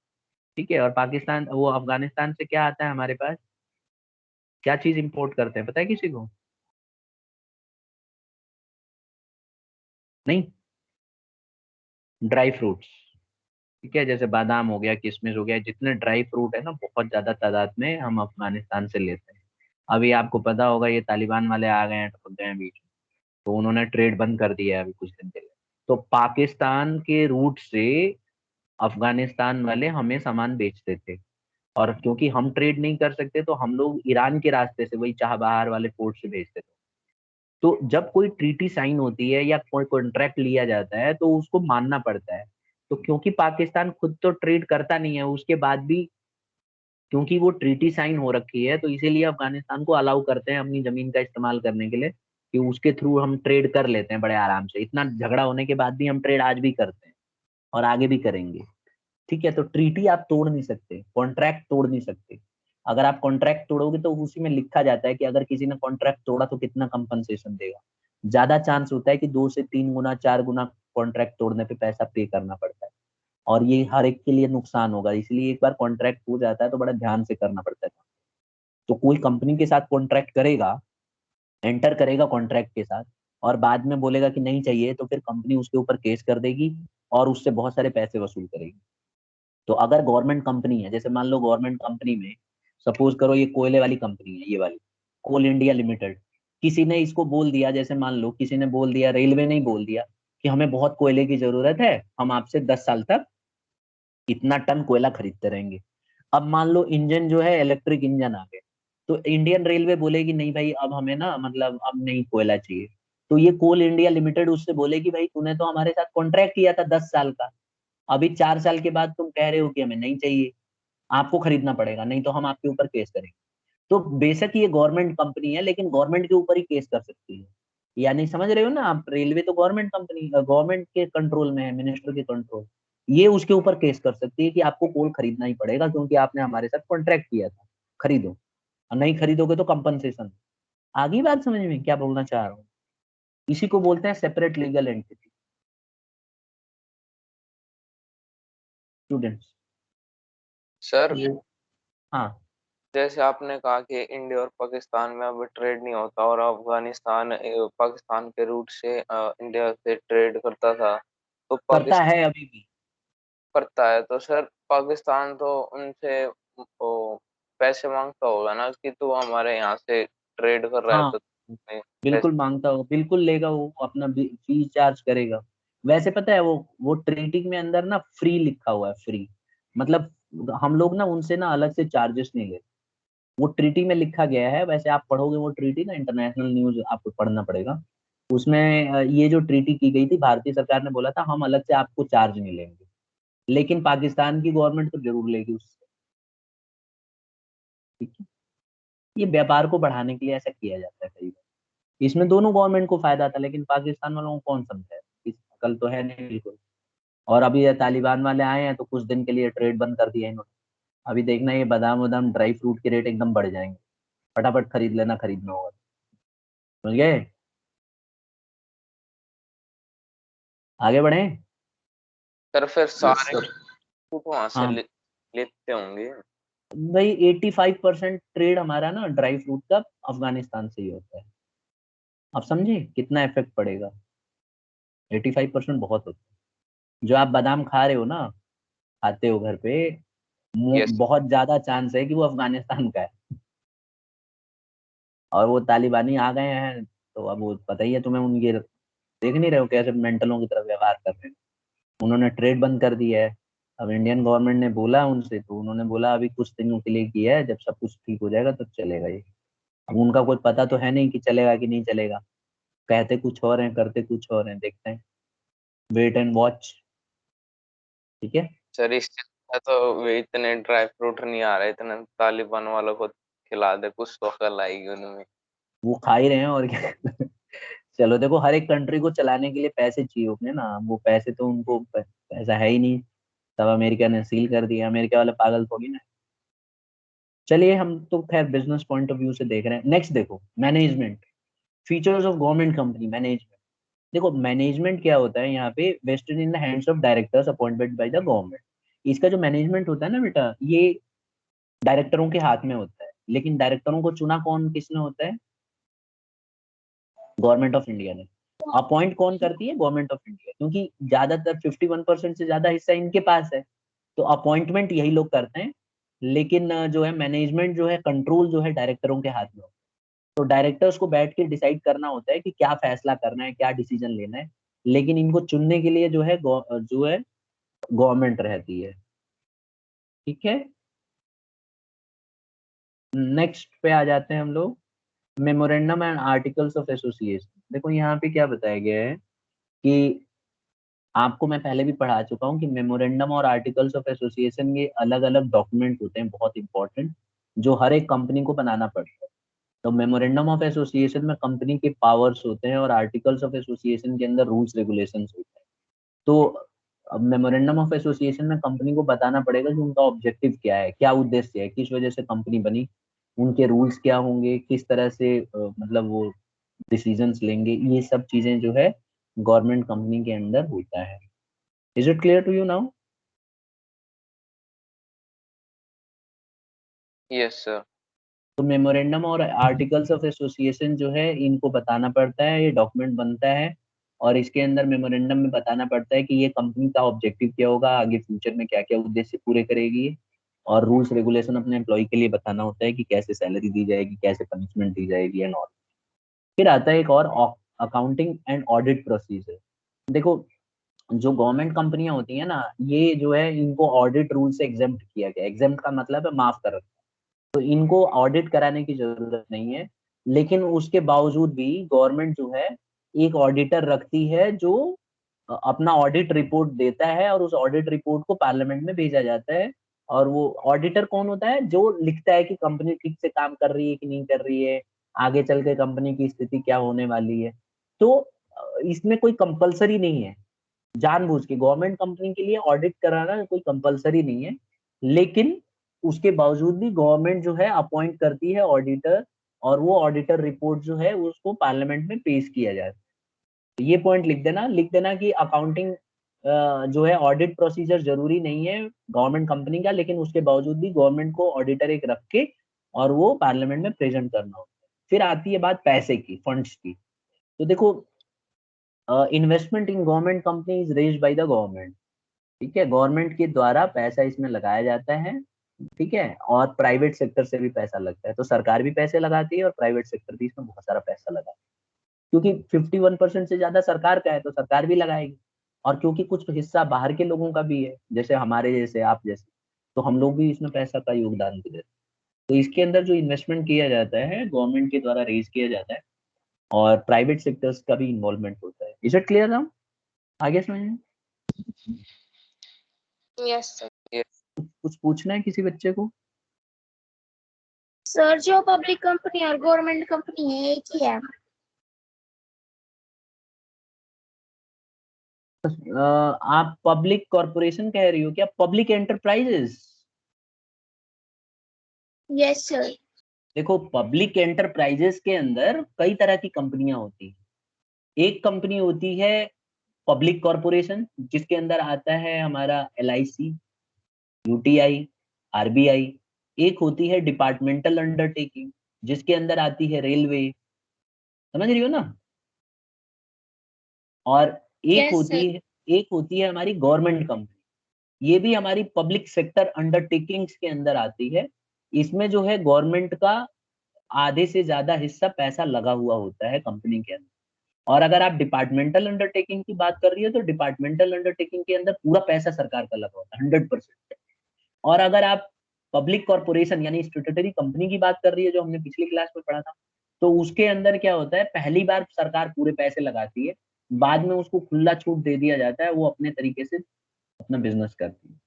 ठीक है, और पाकिस्तान वो अफगानिस्तान से क्या आता है हमारे पास, क्या चीज इंपोर्ट करते हैं पता है किसी को? नहीं, ड्राई फ्रूट्स। ठीक है, जैसे बादाम हो गया, किशमिश हो गया, जितने ड्राई फ्रूट है ना बहुत ज्यादा तादाद में हम अफगानिस्तान से लेते हैं। अभी आपको पता होगा ये तालिबान वाले आ गए हैं, टपक गए हैं बीच में, तो उन्होंने ट्रेड बंद कर दिया है अभी कुछ दिन के लिए। तो पाकिस्तान के रूट से अफगानिस्तान वाले हमें सामान बेचते थे। और क्योंकि हम ट्रेड नहीं कर सकते तो हम लोग ईरान के रास्ते से, वही चाबहार वाले पोर्ट से भेजते थे। तो जब कोई ट्रीटी साइन होती है या कोई कॉन्ट्रैक्ट लिया जाता है तो उसको मानना पड़ता है। तो क्योंकि पाकिस्तान खुद तो ट्रेड करता नहीं है, उसके बाद भी क्योंकि वो ट्रीटी साइन हो रखी है, तो इसीलिए अफगानिस्तान को अलाउ करते हैं अपनी जमीन का इस्तेमाल करने के लिए, कि उसके थ्रू हम ट्रेड कर लेते हैं बड़े आराम से। इतना झगड़ा होने के बाद भी हम ट्रेड आज भी करते हैं और आगे भी करेंगे। ठीक है, तो ट्रीटी आप तोड़ नहीं सकते, कॉन्ट्रैक्ट तोड़ नहीं सकते। अगर आप कॉन्ट्रैक्ट तोड़ोगे तो उसी में लिखा जाता है कि अगर किसी ने कॉन्ट्रैक्ट तोड़ा तो कितना कंपनसेशन देगा। ज्यादा चांस होता है कि 2 से 3 गुना 4 गुना कॉन्ट्रैक्ट तोड़ने पे पैसा पे करना पड़ता है। और ये हर एक के लिए नुकसान होगा, इसलिए एक बार कॉन्ट्रैक्ट हो जाता है तो बड़ा ध्यान से करना पड़ता है। तो कोई कंपनी के साथ कॉन्ट्रैक्ट करेगा, एंटर करेगा कॉन्ट्रैक्ट के साथ, और बाद में बोलेगा कि नहीं चाहिए, तो फिर कंपनी उसके ऊपर केस कर देगी और उससे बहुत सारे पैसे वसूल करेगी। तो अगर गवर्नमेंट कंपनी है, जैसे मान लो गवर्नमेंट कंपनी में, सपोज करो ये कोयले वाली कंपनी है, ये वाली कोल इंडिया लिमिटेड, किसी ने इसको बोल दिया, जैसे मान लो किसी ने बोल दिया, रेलवे ने ही बोल दिया कि हमें बहुत कोयले की जरूरत है, हम आपसे 10 साल तक इतना टन कोयला खरीदते रहेंगे। अब मान लो इंजन जो है इलेक्ट्रिक इंजन आ गए, तो इंडियन रेलवे बोलेगी नहीं भाई अब हमें ना मतलब अब नहीं कोयला चाहिए। तो ये कोल इंडिया लिमिटेड उससे बोलेगी भाई तूने तो हमारे साथ कॉन्ट्रैक्ट किया था 10 साल का, अभी 4 साल के बाद तुम कह रहे हो कि हमें नहीं चाहिए, आपको खरीदना पड़ेगा, नहीं तो हम आपके ऊपर केस करेंगे। तो बेशक ये गवर्नमेंट कंपनी है लेकिन गवर्नमेंट के ऊपर ही केस कर सकती है। यानी समझ रहे हो ना आप, रेलवे तो गवर्नमेंट कंपनी, गवर्नमेंट के कंट्रोल में है, मिनिस्टर के कंट्रोल। ये उसके ऊपर केस कर सकती है कि आपको कोल खरीदना ही पड़ेगा क्योंकि आपने हमारे साथ कॉन्ट्रैक्ट किया था, खरीदो, और नहीं खरीदोगे तो कंपनसेशन। आगे बात समझ में क्या बोलना चाह रहा हूँ? इसी को बोलते हैं separate legal entity. Students. Sir ये हाँ। जैसे आपने कहा कि इंडिया और पाकिस्तान में अब ट्रेड नहीं होता और अफगानिस्तान पाकिस्तान के रूट से इंडिया से ट्रेड करता था, तो करता पाकिस्तान है अभी भी। करता है तो सर पाकिस्तान तो उनसे वो पैसे मांगता होगा ना कि तू हमारे यहाँ से ट्रेड कर रहा है हाँ, तो तुम्हें पैसे। बिल्कुल मांगता होगा, बिल्कुल लेगा, वो अपना फी चार्ज करेगा। वैसे पता है वो ट्रीटी में अंदर ना फ्री लिखा हुआ है, फ्री। मतलब हम लोग ना उनसे ना अलग से चार्जेस नहीं लेते, वो ट्रीटी में लिखा गया है। वैसे आप पढ़ोगे वो ट्रीटी ना, इंटरनेशनल न्यूज आपको पढ़ना पड़ेगा। उसमें ये जो ट्रीटी की गई थी, भारतीय सरकार ने बोला था हम अलग से आपको चार्ज नहीं लेंगे, लेकिन पाकिस्तान की गवर्नमेंट तो जरूर लेगी उससे। ठीक है, ये व्यापार को बढ़ाने के लिए ऐसा किया जाता है कई बार। इसमें दोनों गवर्नमेंट को फायदा था, लेकिन पाकिस्तान वालों को कौन समझा है, इस अकल तो है नहीं बिल्कुल। और अभी ये तालिबान वाले आए हैं तो कुछ दिन के लिए ट्रेड बंद कर दिया इन्होंने। अभी देखना ये बादाम वादाम ड्राई फ्रूट के रेट एकदम बढ़ जाएंगे, फटाफट खरीद लेना, खरीदना होगा। समझ गए? आगे बढ़े। सर फिर यस सारे सर। कुछ वहां से हाँ लेते होंगे। भाई, 85% ट्रेड हमारा ना ड्राई फ्रूट का अफगानिस्तान से ही होता है। आप समझे कितना इफेक्ट पड़ेगा? 85% बहुत होता है। जो आप बादाम खा रहे हो ना, खाते हो घर पे, यस। बहुत ज्यादा चांस है कि वो अफगानिस्तान का है। और वो तालिबानी आ गए हैं तो अब वो पता ही है तुम्हें, उनके देख नहीं रहे हो कैसे मेंटलों की तरह व्यवहार कर रहे हैं। उन्होंने ट्रेड बंद कर दिया है। अब इंडियन गवर्नमेंट ने बोला उनसे, तो उन्होंने बोला अभी कुछ दिनों के लिए किया है, जब सब कुछ ठीक हो जाएगा तो चलेगा ये। अब उनका कोई पता तो है नहीं कि चलेगा कि नहीं चलेगा। कहते कुछ और हैं, करते कुछ और हैं, देखते हैं। Wait and watch. ठीक है। सर इससे अच्छा तो वे इतने ड्राई फ्रूट नहीं आ रहे, इतने तालिबान वालों को खिला दे, कुछ तो अकल आएगी उनमें। वो खा ही रहे हैं और क्या। चलो देखो, हर एक कंट्री को चलाने के लिए पैसे चाहिए होंगे ना, वो पैसे तो उनको पैसा है ही नहीं। तब अमेरिका ने सील कर दिया, अमेरिका वाले पागल थोड़ी ना। चलिए, हम तो खैर बिजनेस पॉइंट ऑफ व्यू से देख रहे हैं। नेक्स्ट देखो, management, features of government company management. देखो मैनेजमेंट क्या होता है यहाँ पे, vested in the hands of directors appointed by the government. इसका जो मैनेजमेंट होता है ना बेटा, ये डायरेक्टरों के हाथ में होता है। लेकिन डायरेक्टरों को चुना कौन किसने होता है? गवर्नमेंट ऑफ इंडिया ने। अपॉइंट कौन करती है? गवर्नमेंट ऑफ इंडिया, क्योंकि ज्यादातर 51% से ज्यादा हिस्सा इनके पास है। तो अपॉइंटमेंट यही लोग करते हैं। लेकिन जो है मैनेजमेंट जो है, कंट्रोल जो है डायरेक्टरों के हाथ में होता है। तो डायरेक्टर्स को बैठ के डिसाइड करना होता है कि क्या फैसला करना है, क्या डिसीजन लेना है। लेकिन इनको चुनने के लिए जो है गवर्नमेंट रहती है। ठीक है। नेक्स्ट पे आ जाते हैं हम लोग, memorandum and articles of association. देखो यहाँ पे क्या बताया गया है कि आपको मैं पहले भी पढ़ा चुका हूँ कि मेमोरेंडम और आर्टिकल्स ऑफ एसोसिएशन ये अलग अलग डॉक्यूमेंट होते हैं, बहुत इंपॉर्टेंट, जो हर एक कंपनी को बनाना पड़ता है। तो मेमोरेंडम ऑफ एसोसिएशन में कंपनी के पावर्स होते हैं, और आर्टिकल्स ऑफ एसोसिएशन के अंदर रूल्स रेगुलेशंस होते हैं। तो अब मेमोरेंडम ऑफ एसोसिएशन में कंपनी को बताना पड़ेगा कि उनका ऑब्जेक्टिव क्या है, क्या उद्देश्य है, किस वजह से कंपनी बनी, उनके रूल्स क्या होंगे, किस तरह से मतलब वो डिसीजंस लेंगे। ये सब चीजें जो है गवर्नमेंट कंपनी के अंदर होता है। Is it clear to you now? Yes sir. तो मेमोरेंडम और आर्टिकल्स ऑफ एसोसिएशन जो है, इनको बताना पड़ता है, ये डॉक्यूमेंट बनता है। और इसके अंदर मेमोरेंडम में बताना पड़ता है कि ये कंपनी का ऑब्जेक्टिव क्या होगा, आगे फ्यूचर में क्या क्या उद्देश्य पूरे करेगी ये। और रूल्स रेगुलेशन अपने एम्प्लॉय के लिए बताना होता है कि कैसे सैलरी दी जाएगी, कैसे पनिशमेंट दी जाएगी एंड ऑल। फिर आता है एक और, अकाउंटिंग एंड ऑडिट प्रोसीजर। देखो, जो गवर्नमेंट कंपनियां होती है ना, ये जो है इनको ऑडिट रूल से एग्जेम्प्ट किया गया। एग्जेम्प्ट का मतलब है माफ कर, तो इनको ऑडिट कराने की जरूरत नहीं है। लेकिन उसके बावजूद भी गवर्नमेंट जो है एक ऑडिटर रखती है, जो अपना ऑडिट रिपोर्ट देता है, और उस ऑडिट रिपोर्ट को पार्लियामेंट में भेजा जाता है। और वो ऑडिटर कौन होता है? जो लिखता है कि कंपनी ठीक से काम कर रही है कि नहीं कर रही है, आगे चल के कंपनी की स्थिति क्या होने वाली है। तो इसमें कोई कंपलसरी नहीं है, जानबूझ के गवर्नमेंट कंपनी के लिए ऑडिट कराना कोई कंपलसरी नहीं है। लेकिन उसके बावजूद भी गवर्नमेंट जो है अपॉइंट करती है ऑडिटर, और वो ऑडिटर रिपोर्ट जो है उसको पार्लियामेंट में पेश किया जाता है। तो ये पॉइंट लिख देना कि अकाउंटिंग जो है ऑडिट प्रोसीजर जरूरी नहीं है गवर्नमेंट कंपनी का, लेकिन उसके बावजूद भी गवर्नमेंट को ऑडिटर एक रख के और वो पार्लियामेंट में प्रेजेंट करना होता है। फिर आती है बात पैसे की, फंड्स की। तो देखो, investment in government company is raised bye the government. ठीक है, गवर्नमेंट के द्वारा पैसा इसमें लगाया जाता है, ठीक है, और प्राइवेट सेक्टर से भी पैसा लगता है। तो सरकार भी पैसे लगाती है और प्राइवेट सेक्टर भी इसमें बहुत सारा पैसा लगाता है, क्योंकि 51% से ज्यादा सरकार का है तो सरकार भी लगाएगी। और क्योंकि कुछ हिस्सा बाहर के लोगों का भी है, जैसे हमारे जैसे, आप जैसे, तो हम लोग भी इसमें पैसा का योगदान देते हैं। तो इसके अंदर जो इन्वेस्टमेंट किया जाता है गवर्नमेंट के द्वारा रेज किया जाता है, और प्राइवेट सेक्टर्स का भी इन्वॉल्वमेंट होता है। Is it clear now? आगे समझ में? Yes sir. कुछ पूछना है किसी बच्चे को? सर जो पब्लिक कंपनी और गवर्नमेंट कंपनी है एक ही है? आप पब्लिक कॉर्पोरेशन कह रही हो क्या? Public enterprises? Yes sir. देखो, पब्लिक एंटरप्राइजेस के अंदर कई तरह की कंपनियां होती हैं। एक कंपनी होती है पब्लिक कॉर्पोरेशन, जिसके अंदर आता है हमारा LIC, UTI, RBI। एक होती है डिपार्टमेंटल अंडरटेकिंग, जिसके अंदर आती है रेलवे, समझ रही हो ना? और यस सर। एक होती है हमारी गवर्नमेंट कंपनी। ये भी हमारी पब्लिक सेक्टर अंडरटेकिंग्स के अंदर आती है। इसमें जो है गवर्नमेंट का आधे से ज्यादा हिस्सा पैसा लगा हुआ होता है कंपनी के अंदर। और अगर आप डिपार्टमेंटल अंडरटेकिंग की बात कर रही हो तो डिपार्टमेंटल अंडरटेकिंग के अंदर पूरा पैसा सरकार का लगा होता है, 100%। और अगर आप पब्लिक कॉर्पोरेशन यानी स्टैट्यूटरी कंपनी की बात कर रही है, जो हमने पिछली क्लास में पढ़ा था, तो उसके अंदर क्या होता है, पहली बार सरकार पूरे पैसे लगाती है, बाद में उसको खुला छूट दे दिया जाता है, वो अपने तरीके से अपना बिजनेस करती है।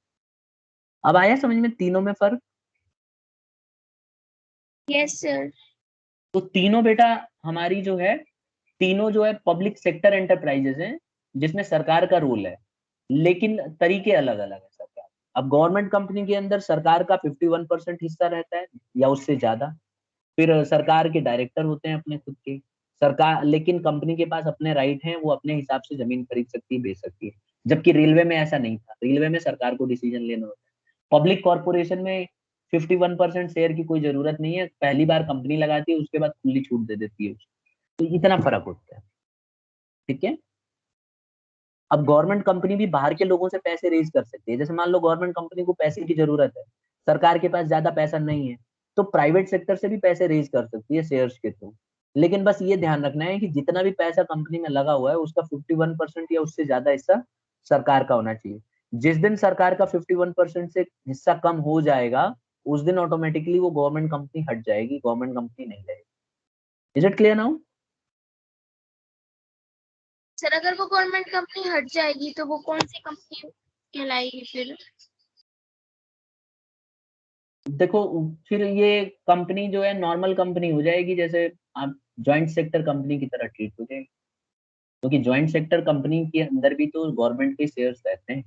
अब आया समझ में तीनों में फर्क? Yes sir. तो तीनों बेटा हमारी जो है, तीनों जो है पब्लिक सेक्टर एंटरप्राइजेस हैं, जिसमें सरकार का रोल है, लेकिन तरीके अलग अलग है सरकार। अब गवर्नमेंट कंपनी के अंदर सरकार का 51% हिस्सा रहता है या उससे ज्यादा। फिर सरकार के डायरेक्टर होते हैं अपने खुद के। सरकार, लेकिन कंपनी के पास अपने राइट हैं, वो अपने हिसाब से जमीन खरीद सकती है, बेच सकती है। जबकि रेलवे में ऐसा नहीं था, रेलवे में सरकार को डिसीजन लेना होता है। पब्लिक कॉर्पोरेशन में 51% शेयर की कोई जरूरत नहीं है, पहली बार कंपनी लगाती है, उसके बाद खुली छूट दे देती है उसको। तो इतना फर्क होता है, ठीक है। अब गवर्नमेंट कंपनी भी बाहर के लोगों से पैसे रेज कर सकती है। जैसे मान लो गवर्नमेंट कंपनी को पैसे की जरूरत है, सरकार के पास ज्यादा पैसा नहीं है, तो प्राइवेट सेक्टर से भी पैसे रेज कर सकती है शेयर्स के थ्रू। लेकिन बस ये ध्यान रखना है कि जितना भी पैसा कंपनी में लगा हुआ है उसका 51% या उससे ज्यादा हिस्सा सरकार का होना चाहिए। जिस दिन सरकार का 51% से हिस्सा कम हो जाएगा, उस दिन ऑटोमेटिकली वो गवर्नमेंट कंपनी हट जाएगी, गवर्नमेंट कंपनी नहीं रहेगी। Is it clear now? Sir अगर वो गवर्नमेंट कंपनी हट जाएगी तो वो कौन सी कंपनी कहलाएगी फिर? देखो, फिर ये कंपनी जो है नॉर्मल कंपनी हो जाएगी, जैसे आप जॉइंट सेक्टर कंपनी की तरह ट्रीट हो जाएगी। क्योंकि जॉइंट सेक्टर कंपनी के अंदर भी तो गवर्नमेंट के शेयर्स रहते हैं,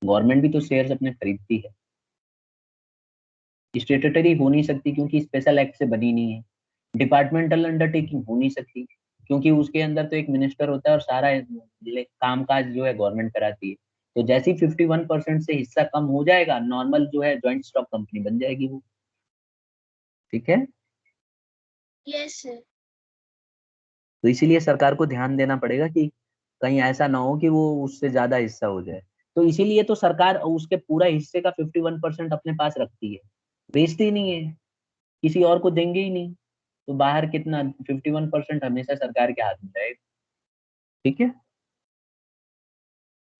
गवर्नमेंट भी तो शेयर्स अपने खरीदती है। स्टेटूटरी हो नहीं सकती क्योंकि स्पेशल एक्ट से बनी नहीं है। डिपार्टमेंटल अंडरटेकिंग हो नहीं सकती क्योंकि उसके अंदर तो एक मिनिस्टर होता है और सारा काम काज जो है गवर्नमेंट कराती है। तो जैसे ही 51% से हिस्सा कम हो जाएगा, नॉर्मल जो है जॉइंट स्टॉक कंपनी बन जाएगी वो, ठीक है। Yes sir. तो इसीलिए सरकार को ध्यान देना पड़ेगा कि कहीं ऐसा ना हो कि वो उससे ज्यादा हिस्सा हो जाए। तो इसीलिए तो सरकार उसके पूरा हिस्से का 51% अपने पास रखती है, बेचती नहीं है, किसी और को देंगे ही नहीं। तो बाहर कितना, 51% हमेशा सरकार के हाथ में रहेगा, ठीक है।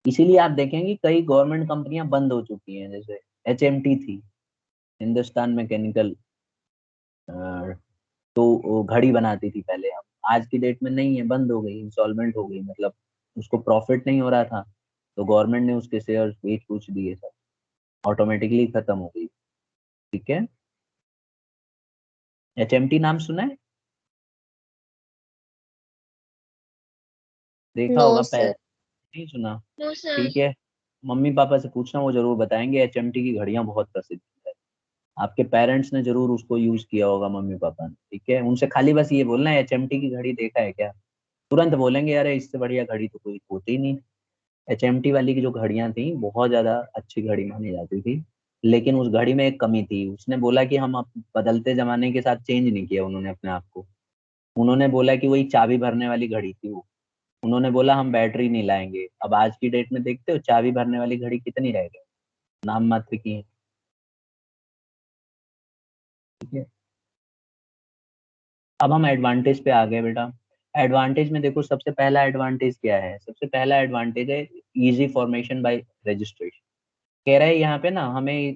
इसीलिए आप देखेंगे कई गवर्नमेंट कंपनियां बंद हो चुकी हैं, जैसे HMT थी, हिंदुस्तान मैकेनिकल, तो वो घड़ी बनाती थी पहले, अब आज की डेट में नहीं है, बंद हो गई, इंसॉल्वेंट हो गई, मतलब उसको प्रॉफिट नहीं हो रहा था, तो गवर्नमेंट ने उसके शेयर बेच पूछ दिए, सब ऑटोमेटिकली खत्म हो गई, ठीक है। HMT नाम सुना है? देखा नो होगा सर। नहीं सुना? No sir. ठीक है, मम्मी पापा से पूछना, वो जरूर बताएंगे। HMT की घड़ियां बहुत प्रसिद्ध है, आपके पेरेंट्स ने जरूर उसको यूज किया होगा, मम्मी पापा ने, ठीक है। उनसे खाली बस ये बोलना है HMT की घड़ी देखा है क्या, तुरंत बोलेंगे अरे इससे बढ़िया घड़ी तो कोई होती ही नहीं। HMT वाली की जो घड़ियां थी बहुत ज्यादा अच्छी घड़ी मानी जाती थी, लेकिन उस घड़ी में एक कमी थी। उसने बोला कि हम अब बदलते जमाने के साथ चेंज नहीं किया उन्होंने अपने आप को, उन्होंने बोला कि वही चाबी भरने वाली घड़ी थी वो, उन्होंने बोला हम बैटरी नहीं लाएंगे। अब आज की डेट में देखते हो चाबी भरने वाली घड़ी कितनी रह गई, नाम मात्र की है। ठीक है, अब हम एडवांटेज पे आ गए बेटा। एडवांटेज में देखो, सबसे पहला एडवांटेज क्या है? सबसे पहला एडवांटेज है इजी फॉर्मेशन बाय रजिस्ट्रेशन। कह रहा है यहाँ पे ना हमें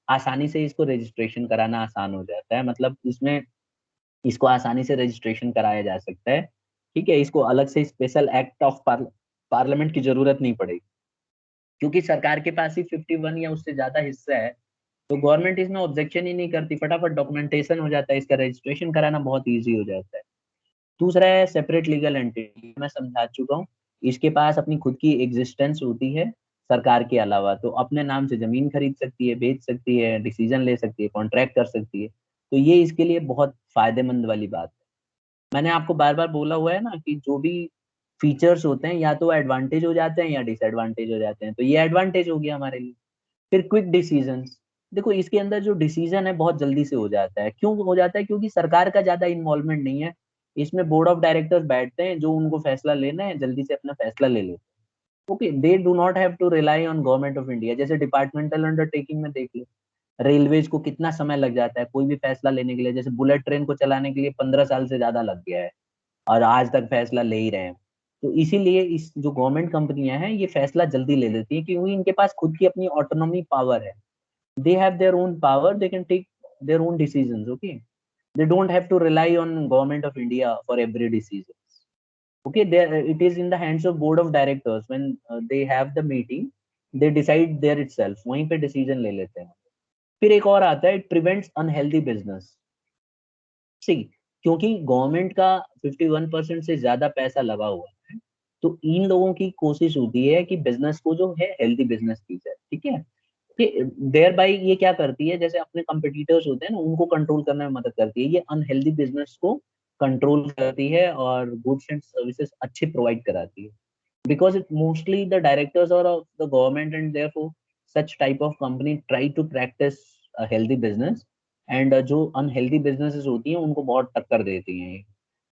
आसानी से इसको रजिस्ट्रेशन कराना आसान हो जाता है, मतलब इसमें इसको आसानी से रजिस्ट्रेशन कराया जा सकता है। ठीक है, इसको अलग से स्पेशल एक्ट ऑफ पार्लियामेंट की जरूरत नहीं पड़ेगी, क्योंकि सरकार के पास ही 51 या उससे ज्यादा हिस्सा है, तो गवर्नमेंट इसमें ऑब्जेक्शन ही नहीं करती, फटाफट डॉक्यूमेंटेशन हो जाता है, इसका रजिस्ट्रेशन कराना बहुत ईजी हो जाता है। दूसरा है सेपरेट लीगल एंटिटी, मैं समझा चुका हूँ। इसके पास अपनी खुद की एग्जिस्टेंस होती है सरकार के अलावा, तो अपने नाम से जमीन खरीद सकती है, बेच सकती है, डिसीजन ले सकती है, कॉन्ट्रैक्ट कर सकती है। तो ये इसके लिए बहुत फायदेमंद वाली बात है। मैंने आपको बार बार बोला हुआ है ना कि जो भी फीचर्स होते हैं या तो एडवांटेज हो जाते हैं या डिसएडवांटेज हो जाते हैं, तो ये एडवांटेज हो गया हमारे लिए। फिर क्विक डिसीजंस, देखो इसके अंदर जो डिसीजन है बहुत जल्दी से हो जाता है। क्यों हो जाता है? क्योंकि सरकार का ज्यादा इन्वॉल्वमेंट नहीं है इसमें, बोर्ड ऑफ डायरेक्टर्स बैठते हैं, जो उनको फैसला लेना है जल्दी से अपना फैसला ले लेते हैं। Okay, they do not have to rely on government of India. जैसे डिपार्टमेंटल अंडरटेकिंग में देख लो, रेलवेज को कितना समय लग जाता है कोई भी फैसला लेने के लिए। जैसे बुलेट ट्रेन को चलाने के लिए 15 साल से ज्यादा लग गया है और आज तक फैसला ले ही रहे हैं। तो इसीलिए इस जो गवर्नमेंट कंपनियां हैं ये फैसला जल्दी ले लेती है, क्योंकि इनके पास खुद की अपनी ऑटोनॉमी पावर है। they have their own power, they can take their own decisions. Okay, they don't have to rely on government of India for every decisions. Okay, there it is in the hands of board of directors when they have the meeting, they decide there itself, वहीं पे decision ले लेते हैं। फिर एक और आता है, it prevents unhealthy business। see, क्योंकि गवर्नमेंट का 51% से ज्यादा पैसा लगा हुआ है, तो इन लोगों की कोशिश होती है कि बिजनेस को जो है हेल्दी बिजनेस की जाए। ठीक है, देयर बाय ये क्या करती है, जैसे अपने कंपटीटर्स होते हैं ना उनको कंट्रोल करने में मदद करती है, ये अनहेल्दी बिजनेस को कंट्रोल करती है और गुड्स एंड सर्विसेज अच्छे प्रोवाइड कराती है। Because it mostly the directors और of the government and therefore such type of company try to practice healthy business, and जो अनहेल्दी बिजनेसेस होती हैं उनको बहुत टक्कर देती हैं।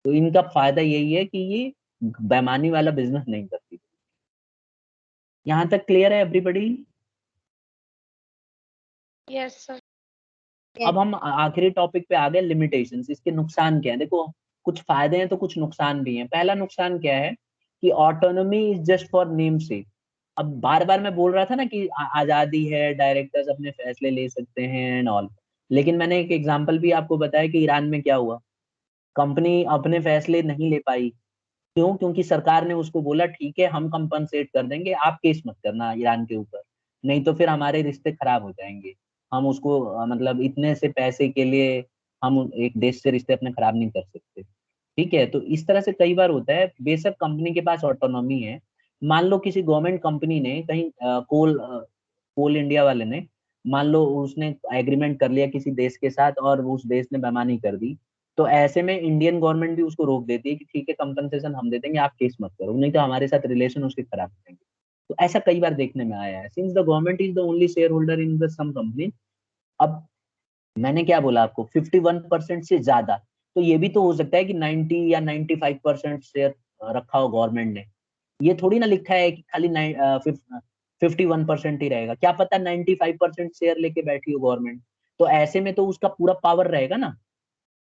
तो इनका फायदा यही है कि ये बेईमानी वाला बिजनेस नहीं करती। यहाँ तक क्लियर है एवरीबॉडी? Yes sir. अब हम आखिरी टॉपिक पे आ गए, लिमिटेशंस। इसके नुकसान क्या है? देखो, कुछ फायदे हैं तो कुछ नुकसान भी हैं। पहला नुकसान क्या है कि autonomy is just for name सेक। अब बार बार मैं बोल रहा था ना कि आजादी है, डायरेक्टर्स अपने फैसले ले सकते हैं एंड ऑल, लेकिन मैंने एक एग्जांपल भी आपको बताया कि ईरान में क्या हुआ, कंपनी अपने फैसले नहीं ले पाई। क्यों? क्योंकि सरकार ने उसको बोला ठीक है हम कंपनसेट कर देंगे, आप केस मत करना ईरान के ऊपर, नहीं तो फिर हमारे रिश्ते खराब हो जाएंगे। हम उसको मतलब इतने से पैसे के लिए हम एक देश से रिश्ते अपने खराब नहीं कर सकते। ठीक है, तो इस तरह से कई बार होता है। बेशक कंपनी के पास ऑटोनॉमी है, मान लो किसी गवर्नमेंट कंपनी ने कहीं कोल इंडिया वाले ने, मान लो उसने एग्रीमेंट कर लिया किसी देश के साथ और उस देश ने बेईमानी कर दी, तो ऐसे में इंडियन गवर्नमेंट भी उसको रोक देती है कि ठीक है कंपनसेशन हम दे देंगे, आप केस मत करो, नहीं तो हमारे साथ रिलेशन उसके खराब हो जाएंगे। तो ऐसा कई बार देखने में आया है, since the government is the only shareholder in the some company. अब मैंने क्या बोला आपको, 51% से ज्यादा, तो ये भी तो हो सकता है कि 90 या 95% शेयर रखा हो गवर्नमेंट ने। ये थोड़ी ना लिखा है कि खाली 51% ही रहेगा, क्या पता 95% शेयर लेके बैठी हो गवर्नमेंट, तो ऐसे में तो उसका पूरा पावर रहेगा ना।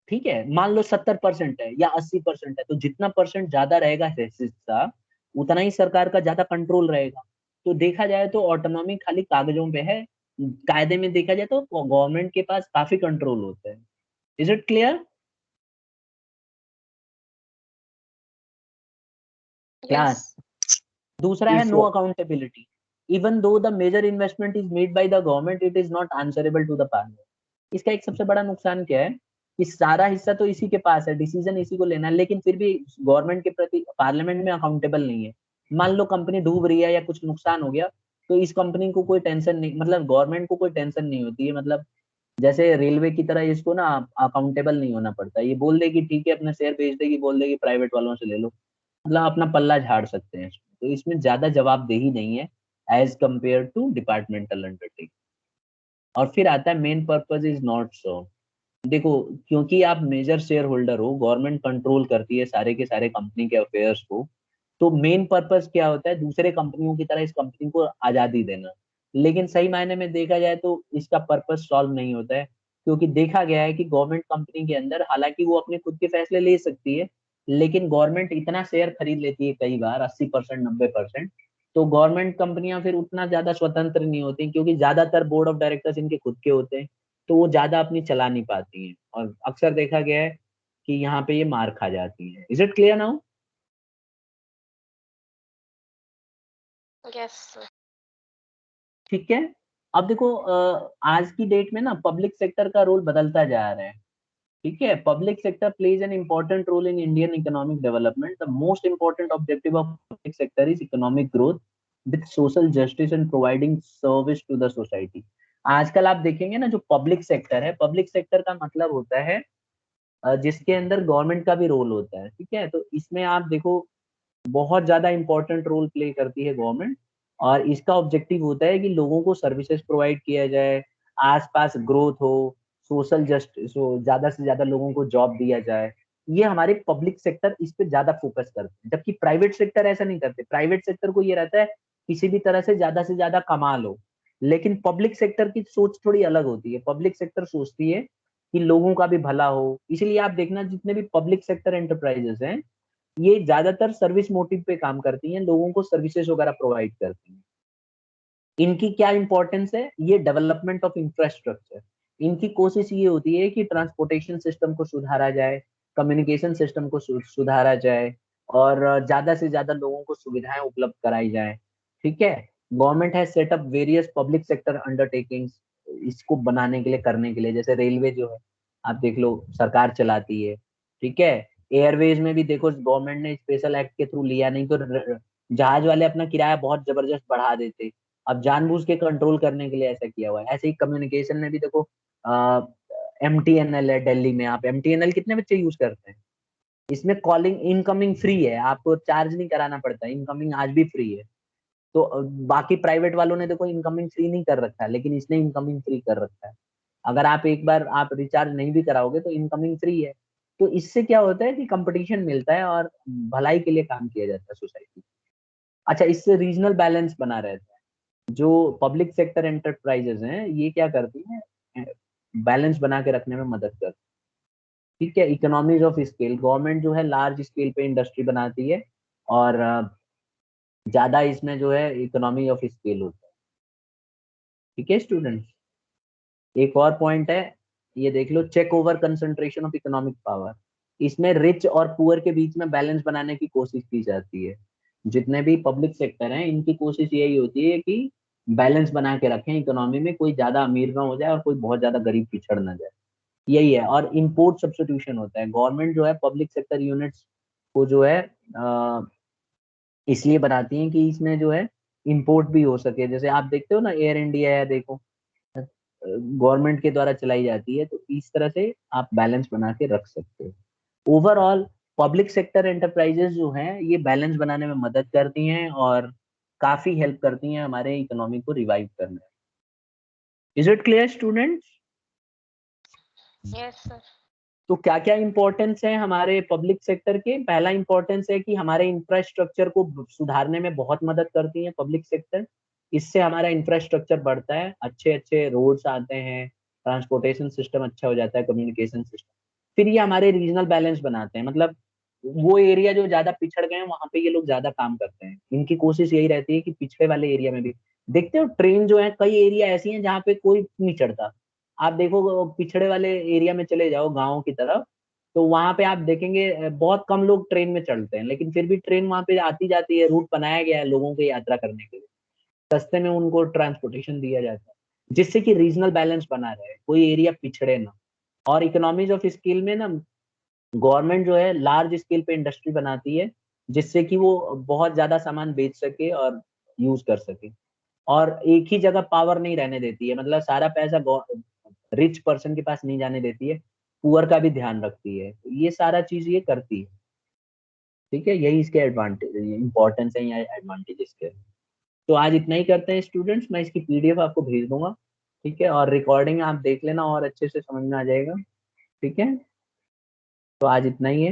ठीक है, मान लो 70% है या 80% है, तो जितना परसेंट ज्यादा रहेगा हिस्सा, उतना ही सरकार का ज्यादा कंट्रोल रहेगा। तो देखा जाए तो ऑटोनॉमी खाली कागजों पे है, कायदे में देखा जाए तो गवर्नमेंट के पास काफी कंट्रोल होता है। Is it clear yes. Class? दूसरा है no accountability. Even though the major investment is made by the government, it is not answerable to the parliament. इसका एक सबसे बड़ा नुकसान क्या है कि सारा हिस्सा तो इसी के पास है, डिसीजन इसी को लेना है, लेकिन फिर भी गवर्नमेंट के प्रति पार्लियामेंट में अकाउंटेबल नहीं है। मान लो कंपनी डूब रही है या कुछ नुकसान हो गया, तो इस कंपनी को कोई टेंशन नहीं, मतलब गवर्नमेंट को कोई टेंशन नहीं होती है। मतलब जैसे रेलवे की तरह इसको ना अकाउंटेबल नहीं होना पड़ता, ये बोल देगी ठीक है अपना शेयर बेच देगी, बोल देगी प्राइवेट वालों से ले लो, मतलब अपना पल्ला झाड़ सकते हैं इसमें। तो इसमें ज्यादा जवाबदेही नहीं है as compare to departmental undertaking. और फिर आता है main purpose is not so. देखो, क्योंकि आप मेजर शेयर होल्डर हो, गवर्नमेंट कंट्रोल करती है सारे के सारे कंपनी के अफेयर्स को, तो मेन पर्पस क्या होता है, दूसरे कंपनियों की तरह इस कंपनी को आजादी देना। लेकिन सही मायने में देखा जाए तो इसका पर्पस सॉल्व नहीं होता है, क्योंकि देखा गया है कि गवर्नमेंट कंपनी के अंदर हालांकि वो अपने खुद के फैसले ले सकती है, लेकिन गवर्नमेंट इतना शेयर खरीद लेती है कई बार 80% 90%, तो गवर्नमेंट कंपनियां फिर उतना ज्यादा स्वतंत्र नहीं होती, क्योंकि ज्यादातर बोर्ड ऑफ डायरेक्टर्स इनके खुद के होते हैं, तो वो ज्यादा अपनी चला नहीं पाती हैं, और अक्सर देखा गया है कि यहाँ पे ये मार खा जाती है। Is it clear now? Yes sir. ठीक है। अब देखो आज की डेट में ना पब्लिक सेक्टर का रोल बदलता जा रहा है। ठीक है, public sector plays an important role in Indian economic development. The most important objective of public sector is economic growth with social justice and providing service to the society. आजकल आप देखेंगे ना, जो पब्लिक सेक्टर है, public sector का मतलब होता है जिसके अंदर गवर्नमेंट का भी रोल होता है। ठीक है, तो इसमें आप देखो बहुत ज्यादा इंपॉर्टेंट रोल प्ले करती है गवर्नमेंट, और इसका ऑब्जेक्टिव होता है कि लोगों को सर्विसेज प्रोवाइड किया जाए, आसपास ग्रोथ हो, सोशल जस्टिस हो, ज्यादा से ज्यादा लोगों को जॉब दिया जाए। ये हमारे पब्लिक सेक्टर इस पे ज्यादा फोकस करते हैं, जबकि प्राइवेट सेक्टर ऐसा नहीं करते। प्राइवेट सेक्टर को ये रहता है किसी भी तरह से ज्यादा कमा लो, लेकिन पब्लिक सेक्टर की सोच थोड़ी अलग होती है। पब्लिक सेक्टर सोचती है कि लोगों का भी भला हो, इसलिए आप देखना जितने भी पब्लिक सेक्टर एंटरप्राइजेस हैं, ये ज्यादातर सर्विस मोटिव पे काम करती हैं, लोगों को सर्विसेज वगैरह प्रोवाइड करती हैं। इनकी क्या इंपॉर्टेंस है, ये डेवलपमेंट ऑफ इंफ्रास्ट्रक्चर। इनकी कोशिश ये होती है कि ट्रांसपोर्टेशन सिस्टम को सुधारा जाए, कम्युनिकेशन सिस्टम को सुधारा जाए, और ज्यादा से ज्यादा लोगों को सुविधाएं उपलब्ध कराई जाए। ठीक है, government has set up various public sector undertakings इसको बनाने के लिए, करने के लिए। जैसे रेलवे जो है आप देख लो, सरकार चलाती है। ठीक है, एयरवेज में भी देखो गवर्नमेंट ने स्पेशल एक्ट के थ्रू लिया, नहीं तो जहाज वाले अपना किराया बहुत जबरदस्त बढ़ा देते। अब जानबूझ के कंट्रोल करने के लिए ऐसा किया हुआ है। ऐसे ही कम्युनिकेशन में भी देखो, एमटीएनएल है दिल्ली में, आप एमटीएनएल कितने बच्चे यूज करते हैं? इसमें कॉलिंग इनकमिंग फ्री है, आपको चार्ज नहीं कराना पड़ता, इनकमिंग आज भी फ्री है। तो बाकी प्राइवेट वालों ने देखो इनकमिंग फ्री नहीं कर रखा है, लेकिन इसने इनकमिंग फ्री कर रखा है। अगर आप एक बार आप रिचार्ज नहीं भी कराओगे तो इनकमिंग फ्री है। तो इससे क्या होता है कि कंपटीशन मिलता है और भलाई के लिए काम किया जाता है सोसाइटी। अच्छा, इससे रीजनल बैलेंस बना रहता है। जो पब्लिक सेक्टर एंटरप्राइजेज हैं, ये क्या करती हैं, बैलेंस बना के रखने में मदद करती है। ठीक है, इकोनॉमीज ऑफ स्केल, गवर्नमेंट जो है लार्ज स्केल पे इंडस्ट्री बनाती है, और ज्यादा इसमें जो है इकोनॉमी ऑफ स्केल होता है। ठीक है स्टूडेंट्स, एक और पॉइंट है, ये देख लो, check over concentration of economic power. इसमें रिच और पुअर के बीच में बैलेंस बनाने की कोशिश की जाती है। जितने भी पब्लिक सेक्टर हैं, इनकी कोशिश यही होती है कि बैलेंस बना के रखें इकोनॉमी में, कोई ज्यादा अमीर ना हो जाए और कोई बहुत ज्यादा गरीब पिछड़ ना जाए। यही है। और इम्पोर्ट सब्स्टिट्यूशन होता है। गवर्नमेंट जो है पब्लिक सेक्टर यूनिट्स को जो है इसलिए बनाती है कि इसमें जो है इम्पोर्ट भी हो सके। जैसे आप देखते हो ना, एयर इंडिया है देखो, गवर्नमेंट के द्वारा चलाई जाती है, तो इस तरह से आप बैलेंस बना के रख सकते हो। ओवरऑल पब्लिक सेक्टर एंटरप्राइजेस जो हैं, ये बैलेंस बनाने में मदद करती हैं और काफी हेल्प करती हैं हमारे इकोनॉमी को रिवाइव करने में। Is it clear students? Yes sir. तो क्या क्या इंपॉर्टेंस है हमारे पब्लिक सेक्टर के? पहला इंपॉर्टेंस है कि हमारे इंफ्रास्ट्रक्चर को सुधारने में बहुत मदद करती है पब्लिक सेक्टर। इससे हमारा इंफ्रास्ट्रक्चर बढ़ता है, अच्छे अच्छे रोड्स आते हैं, ट्रांसपोर्टेशन सिस्टम अच्छा हो जाता है, कम्युनिकेशन सिस्टम। फिर ये हमारे रीजनल बैलेंस बनाते हैं, मतलब वो एरिया जो ज्यादा पिछड़ गए हैं वहां पे ये लोग ज्यादा काम करते हैं। इनकी कोशिश यही रहती है कि पिछड़े वाले एरिया में भी, देखते हो ट्रेन जो है, कई एरिया ऐसी हैं जहाँ पे कोई नहीं चढ़ता। आप देखो पिछड़े वाले एरिया में चले जाओ गाँव की तरफ, तो वहां पे आप देखेंगे बहुत कम लोग ट्रेन में चढ़ते हैं, लेकिन फिर भी ट्रेन वहां पे आती जाती है, रूट बनाया गया है लोगों को यात्रा करने के लिए, सस्ते में उनको ट्रांसपोर्टेशन दिया जाता है, जिससे कि रीजनल बैलेंस बना रहे, कोई एरिया पिछड़े ना। और इकोनॉमीज ऑफ स्केल में ना, गवर्नमेंट जो है लार्ज स्केल पे इंडस्ट्री बनाती है, जिससे कि वो बहुत ज्यादा सामान बेच सके और यूज कर सके, और एक ही जगह पावर नहीं रहने देती है, मतलब सारा पैसा रिच पर्सन के पास नहीं जाने देती है, पुअर का भी ध्यान रखती है। ये सारा चीज ये करती है। ठीक है, यही इसके एडवांटेज, इंपॉर्टेंस है या एडवांटेज इसके। तो आज इतना ही करते हैं स्टूडेंट्स, मैं इसकी पीडीएफ आपको भेज दूंगा। ठीक है, और रिकॉर्डिंग आप देख लेना और अच्छे से समझ में आ जाएगा। ठीक है, तो आज इतना ही है।